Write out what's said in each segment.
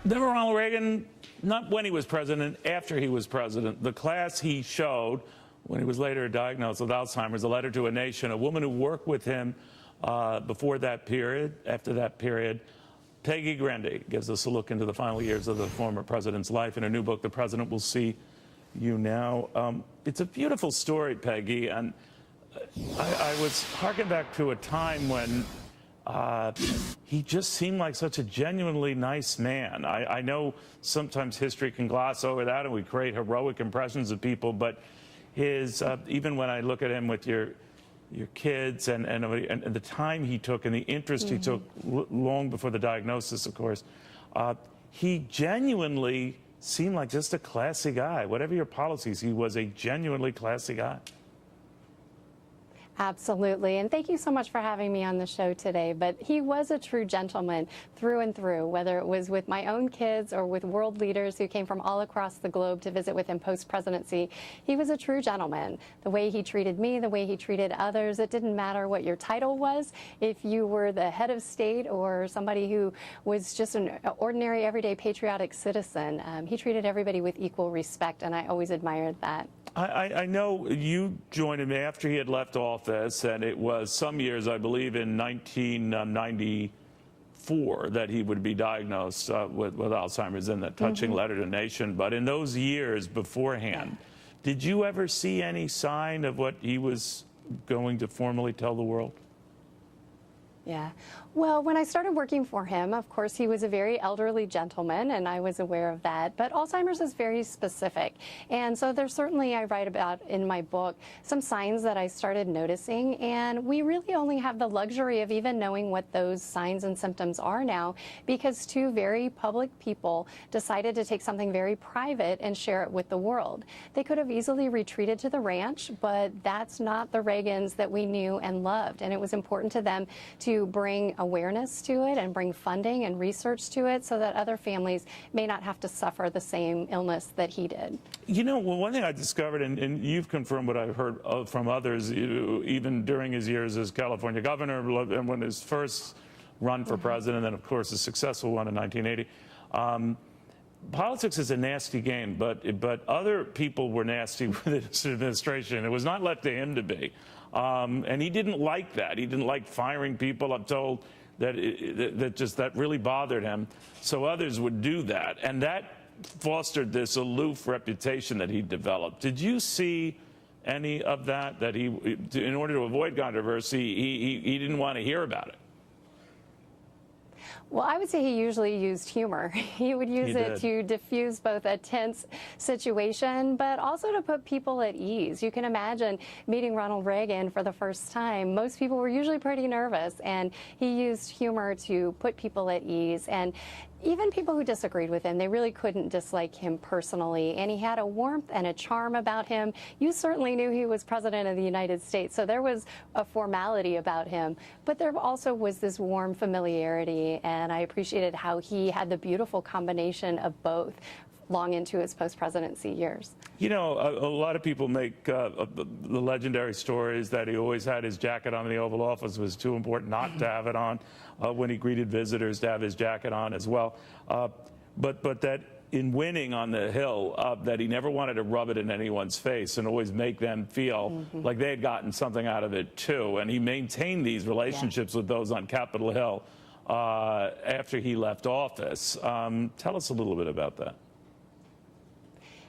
Never Ronald Reagan, not when he was president, after he was president. The class he showed when he was later diagnosed with Alzheimer's, A Letter to a Nation, a woman who worked with him before that period, after that period. Peggy Grande gives us a look into the final years of the former president's life in her new book, The President Will See You Now. It's a beautiful story, Peggy, and I was harking back to a time when he just seemed like such a genuinely nice man. I know sometimes history can gloss over that and we create heroic impressions of people, but his, even when I look at him with your kids and the time he took and the interest he took long before the diagnosis, of course, he genuinely seemed like just a classy guy. Whatever your policies, he was a genuinely classy guy. Absolutely, and thank you so much for having me on the show today. But he was a true gentleman through and through, whether it was with my own kids or with world leaders who came from all across the globe to visit with him post-presidency. He was a true gentleman. The way he treated me, the way he treated others, it didn't matter what your title was. If you were the head of state or somebody who was just an ordinary, everyday, patriotic citizen, he treated everybody with equal respect, and I always admired that. I know you joined him after he had left office, and it was some years, I believe, in 1994 that he would be diagnosed with Alzheimer's in that touching letter to the nation. But in those years beforehand, did you ever see any sign of what he was going to formally tell the world? Yeah. Well, when I started working for him, of course, he was a very elderly gentleman, and I was aware of that. But Alzheimer's is very specific. And so there's certainly, I write about in my book, some signs that I started noticing. And we really only have the luxury of even knowing what those signs and symptoms are now, because two very public people decided to take something very private and share it with the world. They could have easily retreated to the ranch, but that's not the Reagans that we knew and loved. And it was important to them to bring awareness to it and bring funding and research to it so that other families may not have to suffer the same illness that he did. You know, well, one thing I discovered, and you've confirmed what I've heard from others, even during his years as California governor and when his first run for president, and then, of course, a successful one in 1980, politics is a nasty game, but other people were nasty with this administration. It was not left to him to be. And he didn't like that. He didn't like firing people. I'm told that that really bothered him. So others would do that. And that fostered this aloof reputation that he developed. Did you see any of that, that he, in order to avoid controversy, he didn't want to hear about it? Well, I would say he usually used humor. He would use it to diffuse both a tense situation, but also to put people at ease. You can imagine meeting Ronald Reagan for the first time. Most people were usually pretty nervous, and he used humor to put people at ease. And even people who disagreed with him, they really couldn't dislike him personally. And he had a warmth and a charm about him. You certainly knew he was president of the United States, so there was a formality about him. But there also was this warm familiarity, and I appreciated how he had the beautiful combination of both long into his post-presidency years. You know, a lot of people make the legendary stories that he always had his jacket on in the Oval Office. It was too important not to have it on when he greeted visitors, to have his jacket on as well. But that in winning on the Hill, that he never wanted to rub it in anyone's face and always make them feel like they had gotten something out of it too. And he maintained these relationships with those on Capitol Hill after he left office. Tell us a little bit about that.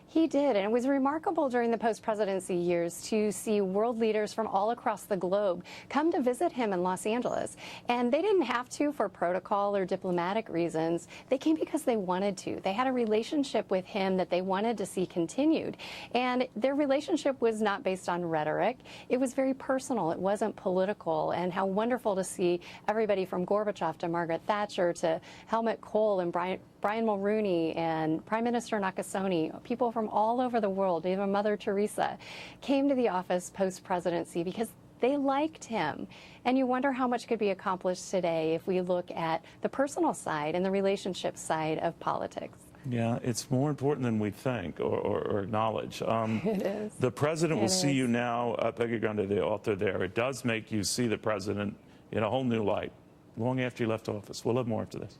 He did, and it was remarkable during the post-presidency years to see world leaders from all across the globe come to visit him in Los Angeles. And they didn't have to for protocol or diplomatic reasons. They came because they wanted to. They had a relationship with him that they wanted to see continued. And their relationship was not based on rhetoric. It was very personal. It wasn't political. And how wonderful to see everybody from Gorbachev to Margaret Thatcher to Helmut Kohl and Brian Mulroney and Prime Minister Nakasone, people from all over the world, even Mother Teresa, came to the office post-presidency because they liked him. And you wonder how much could be accomplished today if we look at the personal side and the relationship side of politics. Yeah, it's more important than we think or acknowledge. It is. The President Will See You Now, Peggy Grande, the author there. It does make you see the president in a whole new light long after he left office. We'll have more after this.